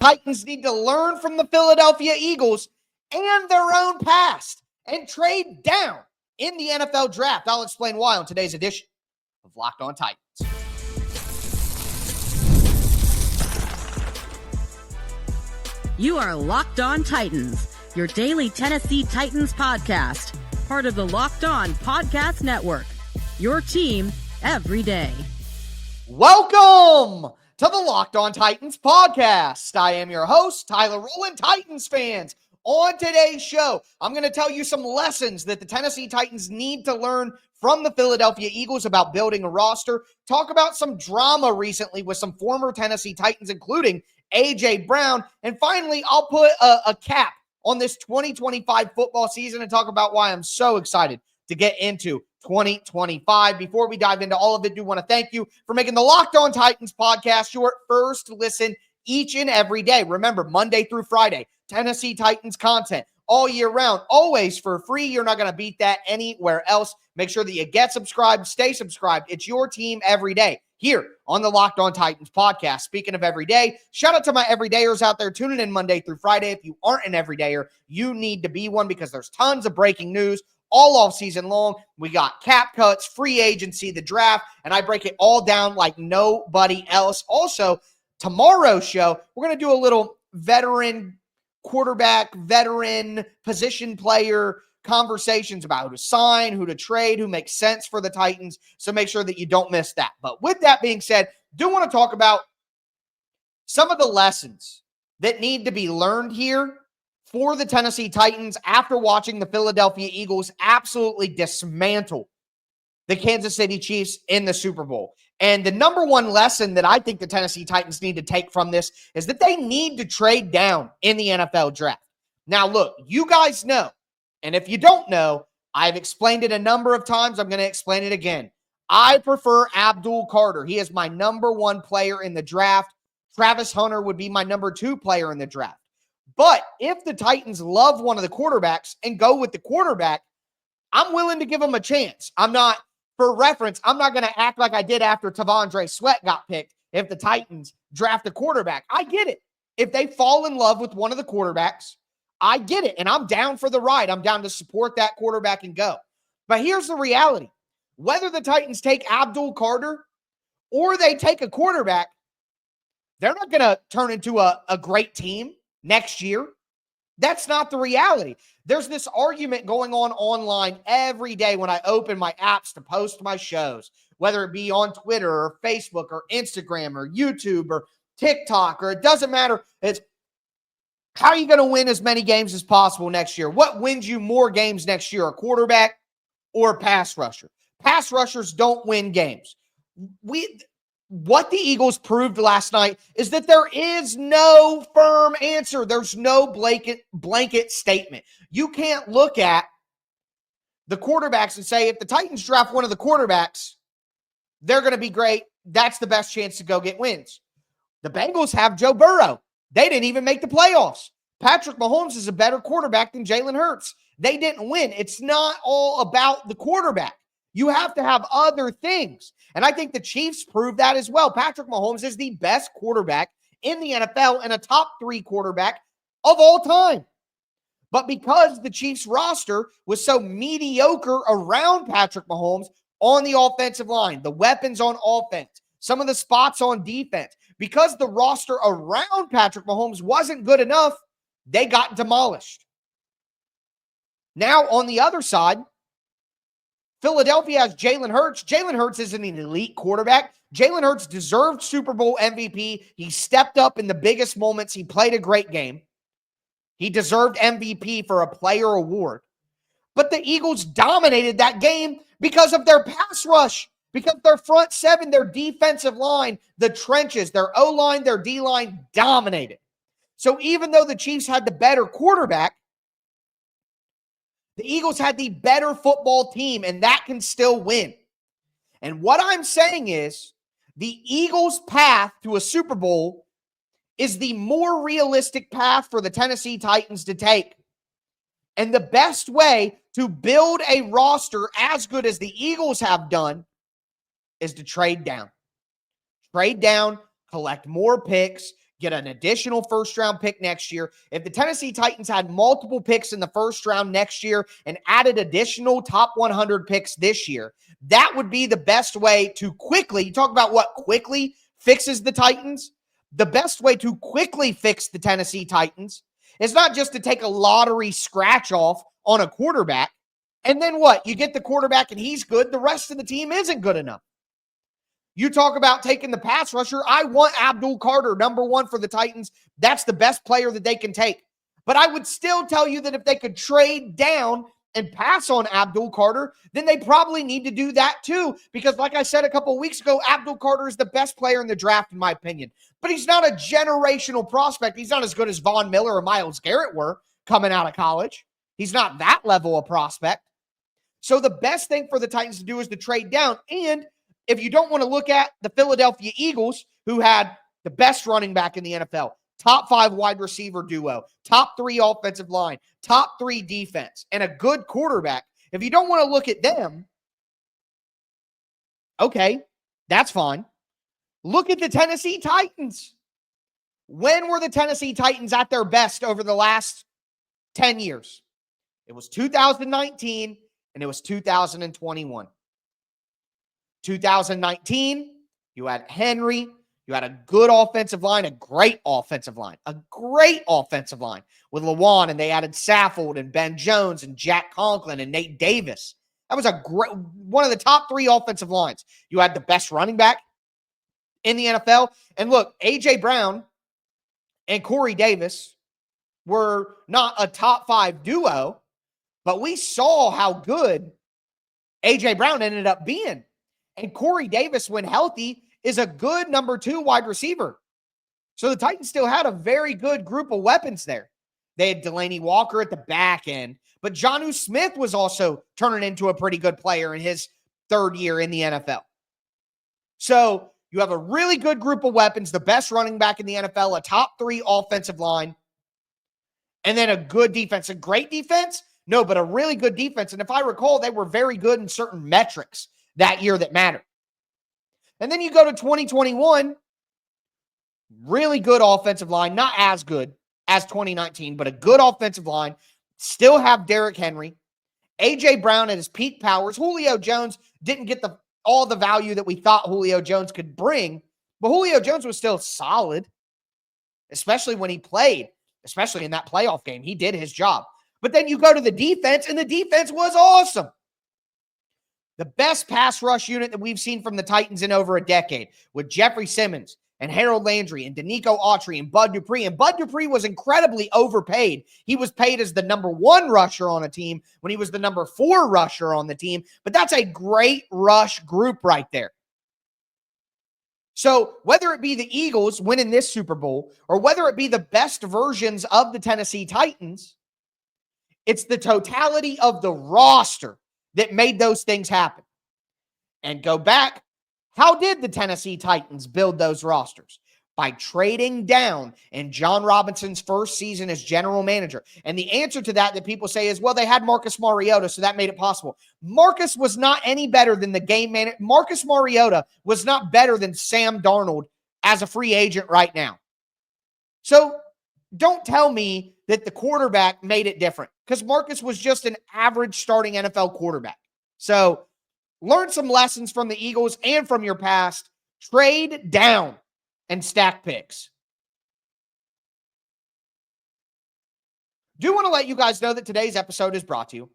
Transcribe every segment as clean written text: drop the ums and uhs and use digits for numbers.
Titans need to learn from the Philadelphia Eagles and their own past and trade down in the NFL draft. I'll explain why on today's edition of Locked On Titans. You are Locked On Titans, your daily Tennessee Titans podcast, part of the Locked On Podcast Network, your team every day. Welcome to the Locked On Titans podcast. I am your host, Tyler Rowland. Titans fans, on today's show, I'm going to tell you some lessons that the Tennessee Titans need to learn from the Philadelphia Eagles about building a roster, talk about some drama recently with some former Tennessee Titans, including A.J. Brown, and finally, I'll put a cap on this 2025 football season and talk about why I'm so excited to get into 2025. Before we dive into all of it, I do want to thank you for making the Locked On Titans podcast your first listen each and every day. Remember, Monday through Friday, Tennessee Titans content all year round, always for free. You're not going to beat that anywhere else. Make sure that you get subscribed, stay subscribed. It's your team every day here on the Locked On Titans podcast. Speaking of every day, shout out to my everydayers out there tuning in Monday through Friday. If you aren't an everydayer, you need to be one because there's tons of breaking news all off season long. We got cap cuts, free agency, the draft, and I break it all down like nobody else. Also, tomorrow's show, we're going to do a little veteran quarterback, veteran position player conversations about who to sign, who to trade, who makes sense for the Titans. So make sure that you don't miss that. But with that being said, do want to talk about some of the lessons that need to be learned here for the Tennessee Titans after watching the Philadelphia Eagles absolutely dismantle the Kansas City Chiefs in the Super Bowl. And the number one lesson that I think the Tennessee Titans need to take from this is that they need to trade down in the NFL draft. Now, look, you guys know, and if you don't know, I've explained it a number of times. I'm going to explain it again. I prefer Abdul Carter. He is my number one player in the draft. Travis Hunter would be my number two player in the draft. But if the Titans love one of the quarterbacks and go with the quarterback, I'm willing to give them a chance. For reference, I'm not going to act like I did after Tavondre Sweat got picked if the Titans draft a quarterback. I get it. If they fall in love with one of the quarterbacks, I get it, and I'm down for the ride. I'm down to support that quarterback and go. But here's the reality. Whether the Titans take Abdul Carter or they take a quarterback, they're not going to turn into a great team next year. That's not the reality. There's this argument going on online every day when I open my apps to post my shows, whether it be on Twitter or Facebook or Instagram or YouTube or TikTok, or it doesn't matter. It's how are you going to win as many games as possible next year? What wins you more games next year, a quarterback or a pass rusher? Pass rushers don't win games. What the Eagles proved last night is that there is no firm answer. There's no blanket statement. You can't look at the quarterbacks and say, if the Titans draft one of the quarterbacks, they're going to be great. That's the best chance to go get wins. The Bengals have Joe Burrow. They didn't even make the playoffs. Patrick Mahomes is a better quarterback than Jalen Hurts. They didn't win. It's not all about the quarterback. You have to have other things. And I think the Chiefs proved that as well. Patrick Mahomes is the best quarterback in the NFL and a top 3 quarterback of all time. But because the Chiefs roster was so mediocre around Patrick Mahomes on the offensive line, the weapons on offense, some of the spots on defense, because the roster around Patrick Mahomes wasn't good enough, they got demolished. Now, on the other side, Philadelphia has Jalen Hurts. Jalen Hurts isn't an elite quarterback. Jalen Hurts deserved Super Bowl MVP. He stepped up in the biggest moments. He played a great game. He deserved MVP for a player award. But the Eagles dominated that game because of their pass rush, because their front seven, their defensive line, the trenches, their O-line, their D-line dominated. So even though the Chiefs had the better quarterback, the Eagles had the better football team, and that can still win. And what I'm saying is the Eagles' path to a Super Bowl is the more realistic path for the Tennessee Titans to take. And the best way to build a roster as good as the Eagles have done is to trade down. Trade down, collect more picks, get an additional first-round pick next year. If the Tennessee Titans had multiple picks in the first round next year and added additional top 100 picks this year, that would be the best way to quickly, you talk about what quickly fixes the Titans. The best way to quickly fix the Tennessee Titans is not just to take a lottery scratch off on a quarterback, and then what? You get the quarterback and he's good. The rest of the team isn't good enough. You talk about taking the pass rusher. I want Abdul Carter, number one for the Titans. That's the best player that they can take. But I would still tell you that if they could trade down and pass on Abdul Carter, then they probably need to do that too. Because like I said a couple of weeks ago, Abdul Carter is the best player in the draft, in my opinion. But he's not a generational prospect. He's not as good as Von Miller or Myles Garrett were coming out of college. He's not that level of prospect. So the best thing for the Titans to do is to trade down. And if you don't want to look at the Philadelphia Eagles, who had the best running back in the NFL, top 5 wide receiver duo, top 3 offensive line, top 3 defense, and a good quarterback, if you don't want to look at them, okay, that's fine. Look at the Tennessee Titans. When were the Tennessee Titans at their best over the last 10 years? It was 2019 and it was 2021. 2019, you had Henry, you had a good offensive line, a great offensive line with Lewan, and they added Saffold and Ben Jones and Jack Conklin and Nate Davis. That was a great, one of the top 3 offensive lines. You had the best running back in the NFL. And look, A.J. Brown and Corey Davis were not a top 5 duo, but we saw how good A.J. Brown ended up being. And Corey Davis, when healthy, is a good number 2 wide receiver. So the Titans still had a very good group of weapons there. They had Delaney Walker at the back end, but Jonnu Smith was also turning into a pretty good player in his 3rd year in the NFL. So you have a really good group of weapons, the best running back in the NFL, a top 3 offensive line, and then a good defense. A great defense? No, but a really good defense. And if I recall, they were very good in certain metrics that year that mattered. And then you go to 2021, really good offensive line, not as good as 2019, but a good offensive line. Still have Derrick Henry, A.J. Brown at his peak powers. Julio Jones didn't get all the value that we thought Julio Jones could bring, but Julio Jones was still solid, especially when he played, especially in that playoff game. He did his job. But then you go to the defense, and the defense was awesome. The best pass rush unit that we've seen from the Titans in over a decade, with Jeffrey Simmons and Harold Landry and Danico Autry and Bud Dupree. And Bud Dupree was incredibly overpaid. He was paid as the number 1 rusher on a team when he was the number 4 rusher on the team. But that's a great rush group right there. So whether it be the Eagles winning this Super Bowl or whether it be the best versions of the Tennessee Titans, it's the totality of the roster that made those things happen. And go back, how did the Tennessee Titans build those rosters? By trading down in John Robinson's first season as general manager. And the answer to that people say is, well, they had Marcus Mariota, so that made it possible. Marcus was not any better than the game manager. Marcus Mariota was not better than Sam Darnold as a free agent right now. So don't tell me that the quarterback made it different, because Marcus was just an average starting NFL quarterback. So learn some lessons from the Eagles and from your past. Trade down and stack picks. Do want to let you guys know that today's episode is brought to you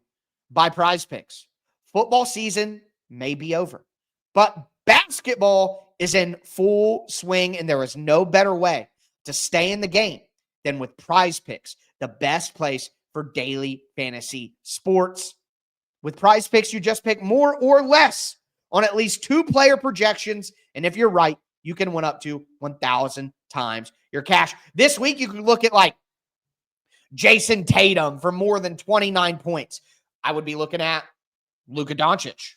by Prize Picks. Football season may be over, but basketball is in full swing, and there is no better way to stay in the game than with Prize Picks, the best place for daily fantasy sports. With Prize Picks, you just pick more or less on at least 2 player projections, and if you're right, you can win up to 1,000 times your cash. This week, you can look at like Jason Tatum for more than 29 points. I would be looking at Luka Doncic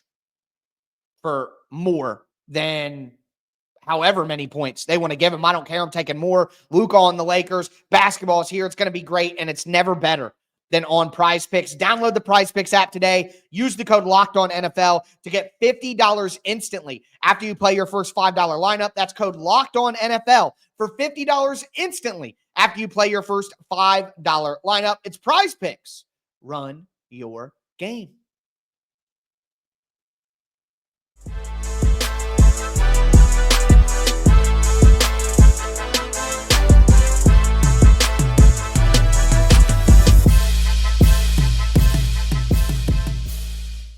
for more than however many points they want to give him. I don't care. I'm taking more. Luka on the Lakers. Basketball is here. It's going to be great, and it's never better than on Prize Picks. Download the Prize Picks app today. Use the code LOCKEDONNFL to get $50 instantly after you play your first $5 lineup. That's code LOCKEDONNFL for $50 instantly after you play your first $5 lineup. It's Prize Picks. Run your game.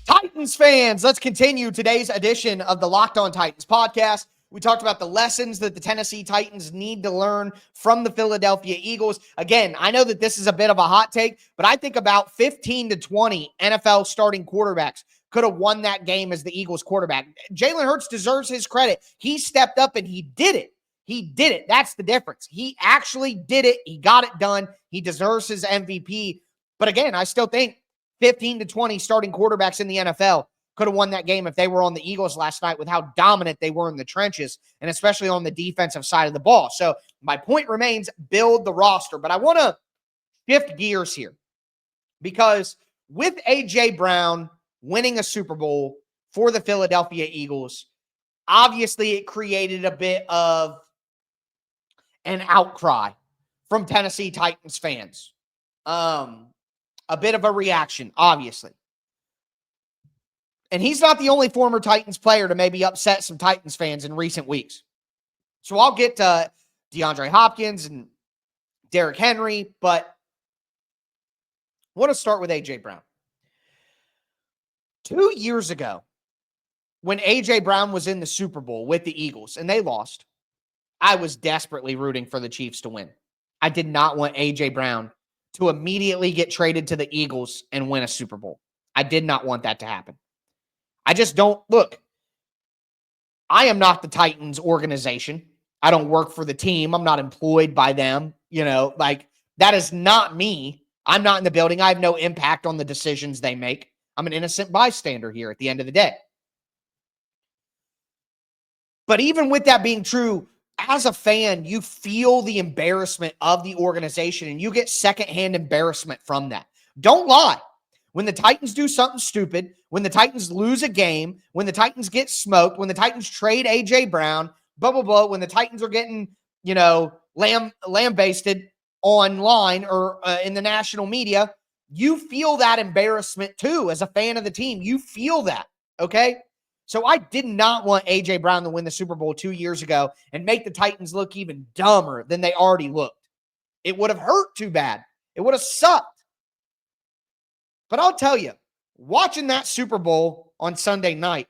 Titans fans, let's continue today's edition of the Locked On Titans podcast. We talked about the lessons that the Tennessee Titans need to learn from the Philadelphia Eagles. Again, I know that this is a bit of a hot take, but I think about 15 to 20 NFL starting quarterbacks could have won that game as the Eagles quarterback. Jalen Hurts deserves his credit. He stepped up and he did it. He did it. That's the difference. He actually did it. He got it done. He deserves his MVP. But again, I still think 15 to 20 starting quarterbacks in the NFL could have won that game if they were on the Eagles last night with how dominant they were in the trenches and especially on the defensive side of the ball. So my point remains, build the roster. But I want to shift gears here because with A.J. Brown winning a Super Bowl for the Philadelphia Eagles, obviously it created a bit of an outcry from Tennessee Titans fans. A bit of a reaction, obviously. And he's not the only former Titans player to maybe upset some Titans fans in recent weeks. So I'll get to DeAndre Hopkins and Derrick Henry, but I want to start with A.J. Brown. 2 years ago, when A.J. Brown was in the Super Bowl with the Eagles and they lost, I was desperately rooting for the Chiefs to win. I did not want A.J. Brown to immediately get traded to the Eagles and win a Super Bowl. I did not want that to happen. I just don't, look, I am not the Titans organization. I don't work for the team. I'm not employed by them. That is not me. I'm not in the building. I have no impact on the decisions they make. I'm an innocent bystander here at the end of the day. But even with that being true, as a fan, you feel the embarrassment of the organization and you get secondhand embarrassment from that. Don't lie. When the Titans do something stupid, when the Titans lose a game, when the Titans get smoked, when the Titans trade A.J. Brown, blah, blah, blah, when the Titans are getting, lambasted online or in the national media, you feel that embarrassment too as a fan of the team. You feel that, okay? So I did not want A.J. Brown to win the Super Bowl 2 years ago and make the Titans look even dumber than they already looked. It would have hurt too bad. It would have sucked. But I'll tell you, watching that Super Bowl on Sunday night,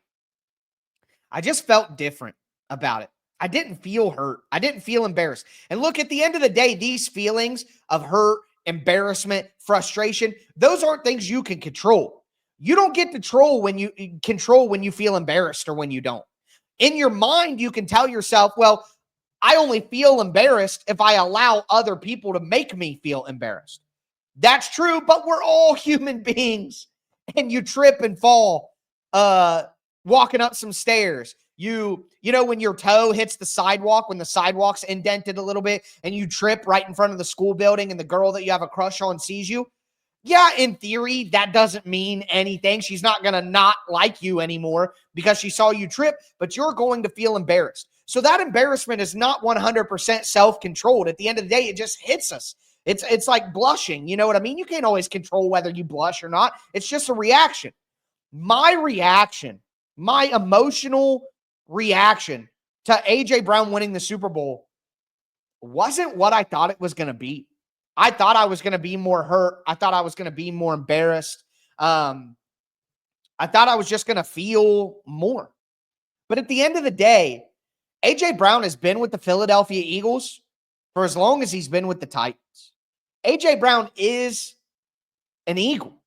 I just felt different about it. I didn't feel hurt. I didn't feel embarrassed. And look, at the end of the day, these feelings of hurt, embarrassment, frustration, those aren't things you can control. You don't get to control when you feel embarrassed or when you don't. In your mind, you can tell yourself, well, I only feel embarrassed if I allow other people to make me feel embarrassed. That's true, but we're all human beings. And you trip and fall walking up some stairs. When your toe hits the sidewalk, when the sidewalk's indented a little bit, and you trip right in front of the school building and the girl that you have a crush on sees you. Yeah, in theory, that doesn't mean anything. She's not going to not like you anymore because she saw you trip, but you're going to feel embarrassed. So that embarrassment is not 100% self-controlled. At the end of the day, it just hits us. It's like blushing. You know what I mean? You can't always control whether you blush or not. It's just a reaction. My emotional reaction to A.J. Brown winning the Super Bowl wasn't what I thought it was going to be. I thought I was going to be more hurt. I thought I was going to be more embarrassed. I thought I was just going to feel more. But at the end of the day, A.J. Brown has been with the Philadelphia Eagles for as long as he's been with the Titans. A.J. Brown is an Eagle.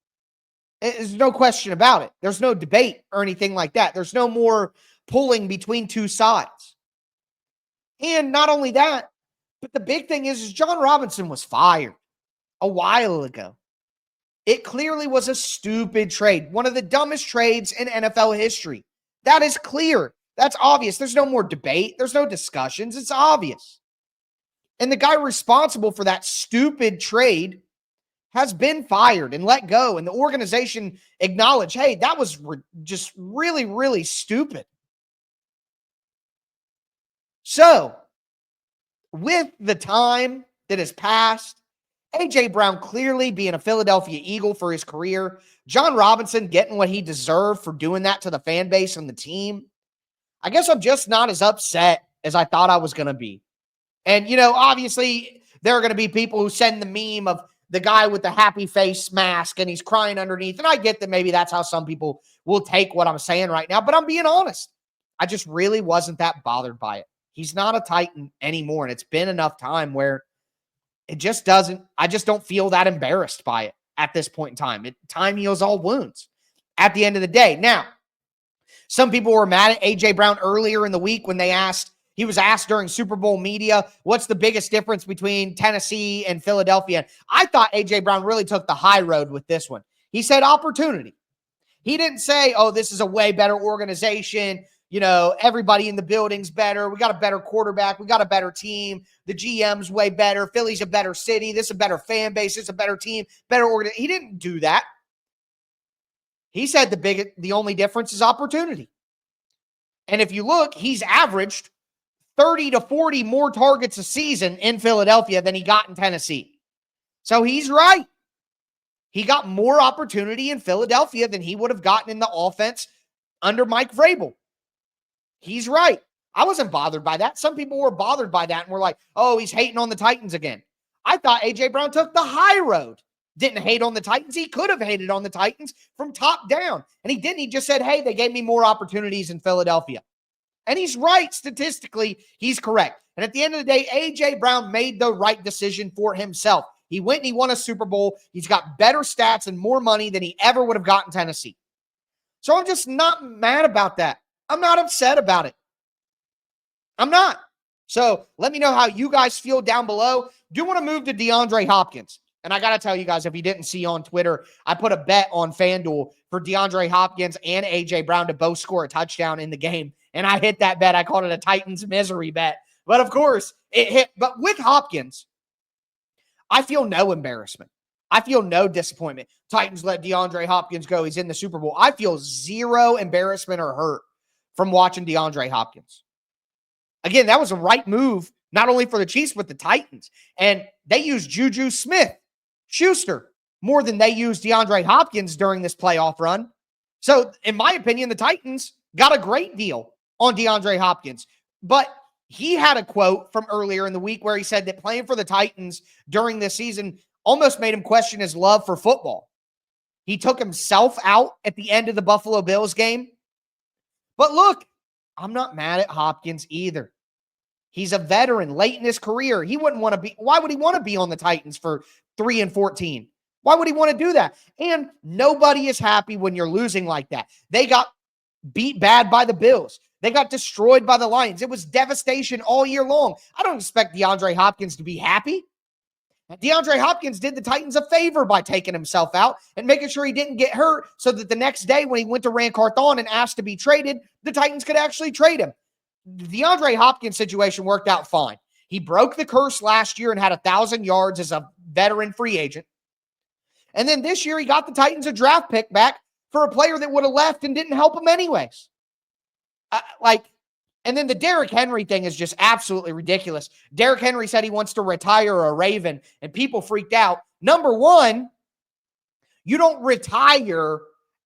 There's no question about it. There's no debate or anything like that. There's no more pulling between two sides. And not only that, but the big thing is John Robinson was fired a while ago. It clearly was a stupid trade. One of the dumbest trades in NFL history. That is clear. That's obvious. There's no more debate. There's no discussions. It's obvious. And the guy responsible for that stupid trade has been fired and let go, and the organization acknowledged, hey, that was just really, really stupid. So, with the time that has passed, A.J. Brown clearly being a Philadelphia Eagle for his career, John Robinson getting what he deserved for doing that to the fan base and the team, I guess I'm just not as upset as I thought I was going to be. And, obviously, there are going to be people who send the meme of the guy with the happy face mask and he's crying underneath. And I get that maybe that's how some people will take what I'm saying right now, but I'm being honest. I just really wasn't that bothered by it. He's not a Titan anymore. And it's been enough time where I just don't feel that embarrassed by it at this point in time. Time heals all wounds at the end of the day. Now, some people were mad at A.J. Brown earlier in the week when he was asked during Super Bowl media, what's the biggest difference between Tennessee and Philadelphia? I thought A.J. Brown really took the high road with this one. He said opportunity. He didn't say, oh, this is a way better organization. Everybody in the building's better. We got a better quarterback. We got a better team. The GM's way better. Philly's a better city. This is a better fan base. This is a better team, better organization. He didn't do that. He said the only difference is opportunity. And if you look, he's averaged 30 to 40 more targets a season in Philadelphia than he got in Tennessee. So he's right. He got more opportunity in Philadelphia than he would have gotten in the offense under Mike Vrabel. He's right. I wasn't bothered by that. Some people were bothered by that and were like, oh, he's hating on the Titans again. I thought A.J. Brown took the high road. Didn't hate on the Titans. He could have hated on the Titans from top down. And he didn't. He just said, hey, they gave me more opportunities in Philadelphia. And he's right. Statistically, he's correct. And at the end of the day, A.J. Brown made the right decision for himself. He went and he won a Super Bowl. He's got better stats and more money than he ever would have gotten in Tennessee. So I'm just not mad about that. I'm not upset about it. I'm not. So let me know how you guys feel down below. Do want to move to DeAndre Hopkins. And I got to tell you guys, if you didn't see on Twitter, I put a bet on FanDuel for DeAndre Hopkins and A.J. Brown to both score a touchdown in the game. And I hit that bet. I called it a Titans misery bet. But of course, it hit. But with Hopkins, I feel no embarrassment. I feel no disappointment. Titans let DeAndre Hopkins go. He's in the Super Bowl. I feel zero embarrassment or hurt from watching DeAndre Hopkins. Again, that was a right move, not only for the Chiefs, but the Titans. And they used Juju Smith-Schuster more than they used DeAndre Hopkins during this playoff run. So, in my opinion, the Titans got a great deal on DeAndre Hopkins. But he had a quote from earlier in the week where he said that playing for the Titans during this season almost made him question his love for football. He took himself out at the end of the Buffalo Bills game. But look, I'm not mad at Hopkins either. He's a veteran late in his career. Why would he want to be on the Titans for 3-14? Why would he want to do that? And nobody is happy when you're losing like that. They got beat bad by the Bills. They got destroyed by the Lions. It was devastation all year long. I don't expect DeAndre Hopkins to be happy. DeAndre Hopkins did the Titans a favor by taking himself out and making sure he didn't get hurt so that the next day when he went to Rand Carthon and asked to be traded, the Titans could actually trade him. The DeAndre Hopkins situation worked out fine. He broke the curse last year and had 1,000 yards as a veteran free agent. And then this year he got the Titans a draft pick back for a player that would have left and didn't help him anyways. And then the Derrick Henry thing is just absolutely ridiculous. Derrick Henry said he wants to retire a Raven, and people freaked out. Number one, you don't retire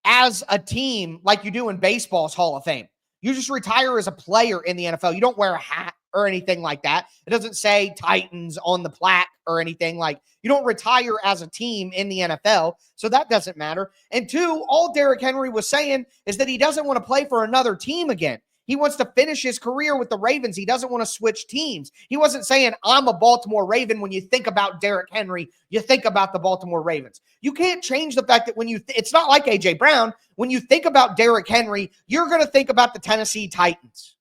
as a team like you do in baseball's Hall of Fame. You just retire as a player in the NFL. You don't wear a hat or anything like that. It doesn't say Titans on the plaque or anything. Like, you don't retire as a team in the NFL, so that doesn't matter. And two, all Derrick Henry was saying is that he doesn't want to play for another team again. He wants to finish his career with the Ravens. He doesn't want to switch teams. He wasn't saying, I'm a Baltimore Raven. When you think about Derrick Henry, you think about the Baltimore Ravens. You can't change the fact that it's not like A.J. Brown. When you think about Derrick Henry, you're going to think about the Tennessee Titans.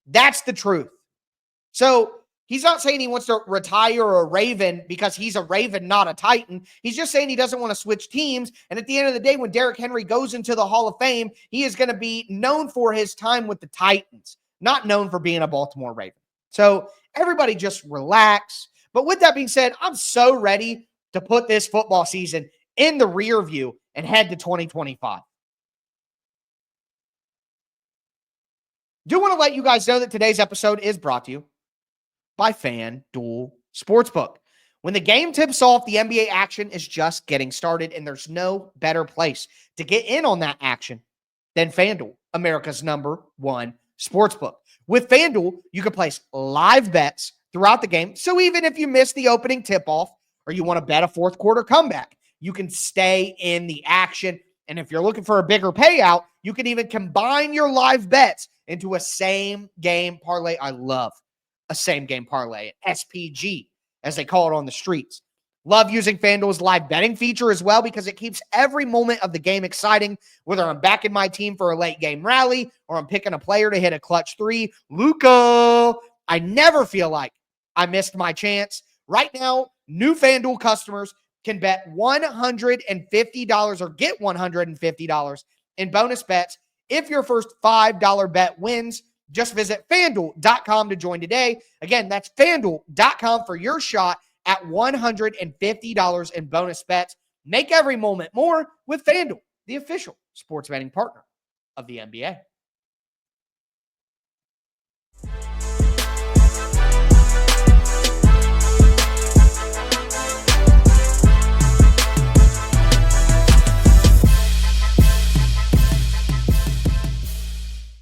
That's the truth. So he's not saying he wants to retire a Raven because he's a Raven, not a Titan. He's just saying he doesn't want to switch teams. And at the end of the day, when Derrick Henry goes into the Hall of Fame, he is going to be known for his time with the Titans, not known for being a Baltimore Raven. So everybody just relax. But with that being said, I'm so ready to put this football season in the rear view and head to 2025. Do want to let you guys know that today's episode is brought to you by FanDuel Sportsbook. When the game tips off, the NBA action is just getting started, and there's no better place to get in on that action than FanDuel, America's #1 sportsbook. With FanDuel, you can place live bets throughout the game, so even if you miss the opening tip-off or you want to bet a fourth quarter comeback, you can stay in the action. And if you're looking for a bigger payout, you can even combine your live bets into a same-game parlay. I love a same-game parlay, SPG, as they call it on the streets. Love using FanDuel's live betting feature as well because it keeps every moment of the game exciting, whether I'm backing my team for a late-game rally or I'm picking a player to hit a clutch three. Luka, I never feel like I missed my chance. Right now, new FanDuel customers can bet $150 or get $150 in bonus bets if your first $5 bet wins. Just visit FanDuel.com to join today. Again, that's FanDuel.com for your shot at $150 in bonus bets. Make every moment more with FanDuel, the official sports betting partner of the NBA.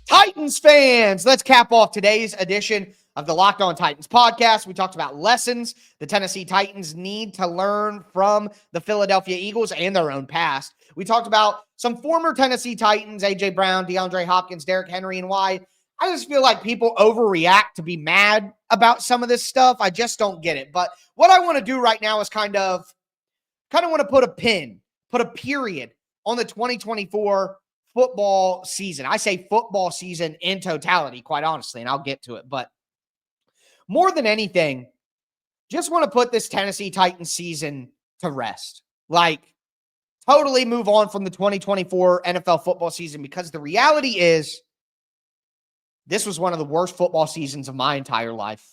Titans fans, let's cap off today's edition of the Locked On Titans podcast. We talked about lessons the Tennessee Titans need to learn from the Philadelphia Eagles and their own past. We talked about some former Tennessee Titans, A.J. Brown, DeAndre Hopkins, Derrick Henry, and why I just feel like people overreact to be mad about some of this stuff. I just don't get it. But what I want to do right now is kind of want to put a pin, put a period on the 2024 football season. I say football season in totality, quite honestly, and I'll get to it. But more than anything, just want to put this Tennessee Titans season to rest. Like, totally move on from the 2024 NFL football season, because the reality is this was one of the worst football seasons of my entire life.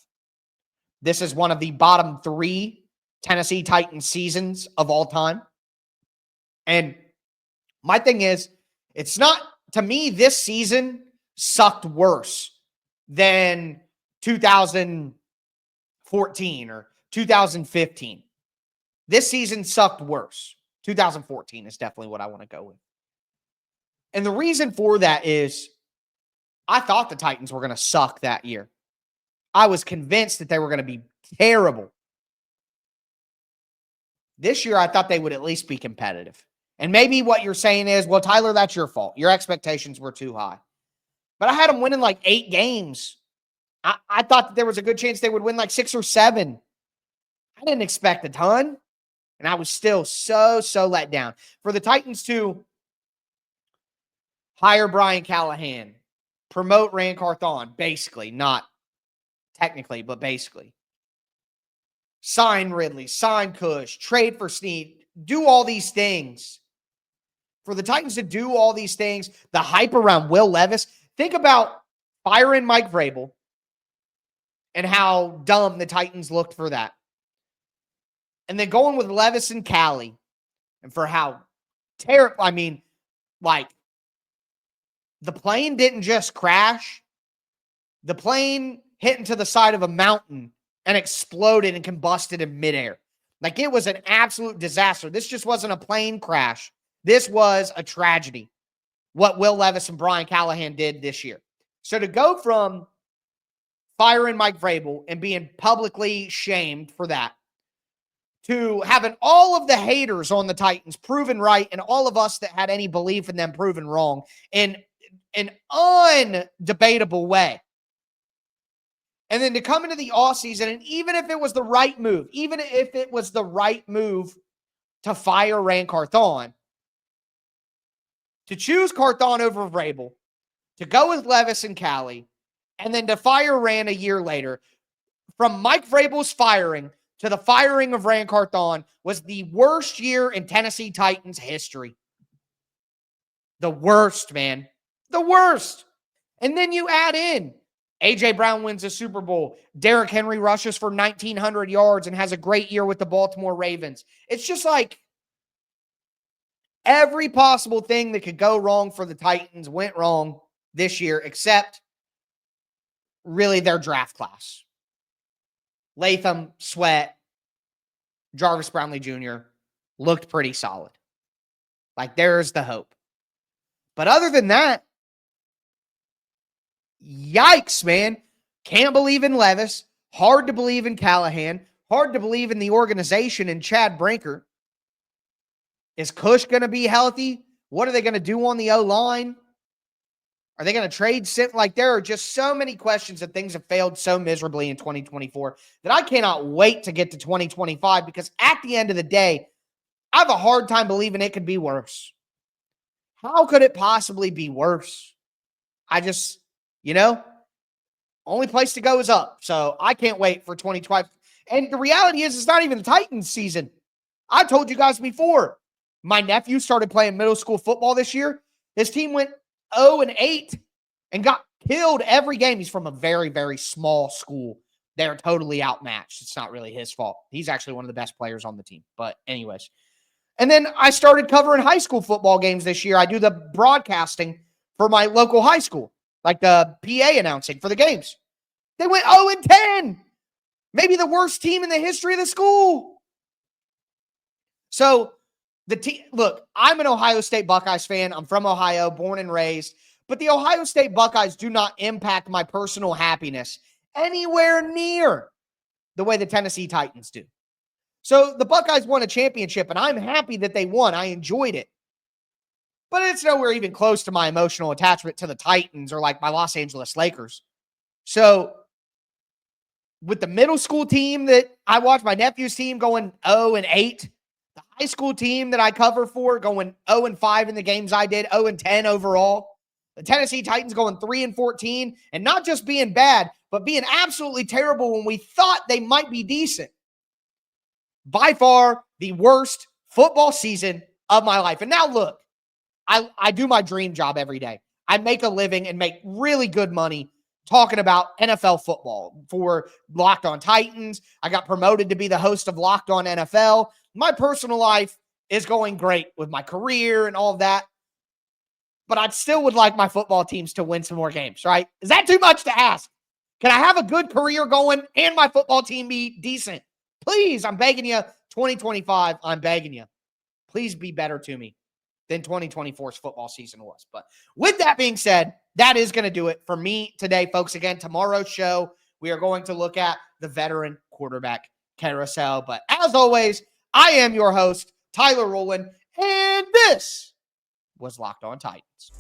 This is one of the bottom 3 Tennessee Titans seasons of all time. And my thing is, it's not, to me, this season sucked worse than 2014 or 2015. This season sucked worse. 2014 is definitely what I want to go with. And the reason for that is I thought the Titans were going to suck that year. I was convinced that they were going to be terrible. This year, I thought they would at least be competitive. And maybe what you're saying is, well, Tyler, that's your fault. Your expectations were too high. But I had them winning like 8 games. I thought that there was a good chance they would win like 6 or 7. I didn't expect a ton. And I was still so let down. For the Titans to hire Brian Callahan, promote Rand Carthon, basically, not technically, but basically. Sign Ridley, sign Cush, trade for Snead, do all these things. For the Titans to do all these things, the hype around Will Levis, think about firing Mike Vrabel and how dumb the Titans looked for that. And then going with Levis and Callie, and for how terrible, I mean, like, the plane didn't just crash. The plane hit into the side of a mountain and exploded and combusted in midair. Like, it was an absolute disaster. This just wasn't a plane crash. This was a tragedy, what Will Levis and Brian Callahan did this year. So to go from firing Mike Vrabel and being publicly shamed for that, to having all of the haters on the Titans proven right and all of us that had any belief in them proven wrong in an undebatable way. And then to come into the offseason, and even if it was the right move to fire Rand Carthon, to choose Carthon over Vrabel, to go with Levis and Callie, and then to fire Rand a year later, from Mike Vrabel's firing to the firing of Rand Carthon, was the worst year in Tennessee Titans history. The worst, man. The worst. And then you add in A.J. Brown wins a Super Bowl. Derrick Henry rushes for 1,900 yards and has a great year with the Baltimore Ravens. It's just like every possible thing that could go wrong for the Titans went wrong this year, except really their draft class. Latham, Sweat, Jarvis Brownlee Jr. looked pretty solid. Like, there's the hope. But other than that, yikes, man. Can't believe in Levis. Hard to believe in Callahan. Hard to believe in the organization and Chad Brinker. Is Cush going to be healthy? What are they going to do on the O-line? Are they going to trade? Like, there are just so many questions and things have failed so miserably in 2024 that I cannot wait to get to 2025, because at the end of the day, I have a hard time believing it could be worse. How could it possibly be worse? I just, only place to go is up. So I can't wait for 2025. And the reality is, it's not even the Titans season. I told you guys before, my nephew started playing middle school football this year. His team went 0-8 and got killed every game. He's from a very, very small school. They're totally outmatched. It's not really his fault. He's actually one of the best players on the team. But anyways. And then I started covering high school football games this year. I do the broadcasting for my local high school, like the PA announcing for the games. They went 0-10. Maybe the worst team in the history of the school. So look, I'm an Ohio State Buckeyes fan. I'm from Ohio, born and raised. But the Ohio State Buckeyes do not impact my personal happiness anywhere near the way the Tennessee Titans do. So the Buckeyes won a championship, and I'm happy that they won. I enjoyed it. But it's nowhere even close to my emotional attachment to the Titans or like my Los Angeles Lakers. So with the middle school team that I watched, my nephew's team going 0-8, the high school team that I cover for going 0-5 in the games I did, 0-10 overall, the Tennessee Titans going 3-14, and not just being bad, but being absolutely terrible when we thought they might be decent. By far the worst football season of my life. And now look, I do my dream job every day. I make a living and make really good money talking about NFL football for Locked On Titans. I got promoted to be the host of Locked On NFL. My personal life is going great with my career and all of that. But I still would like my football teams to win some more games, right? Is that too much to ask? Can I have a good career going and my football team be decent? Please, I'm begging you, 2025, I'm begging you. Please be better to me than 2024's football season was. But with that being said, that is going to do it for me today, folks. Again, tomorrow's show, we are going to look at the veteran quarterback carousel. But as always, I am your host, Tyler Rowland, and this was Locked On Titans.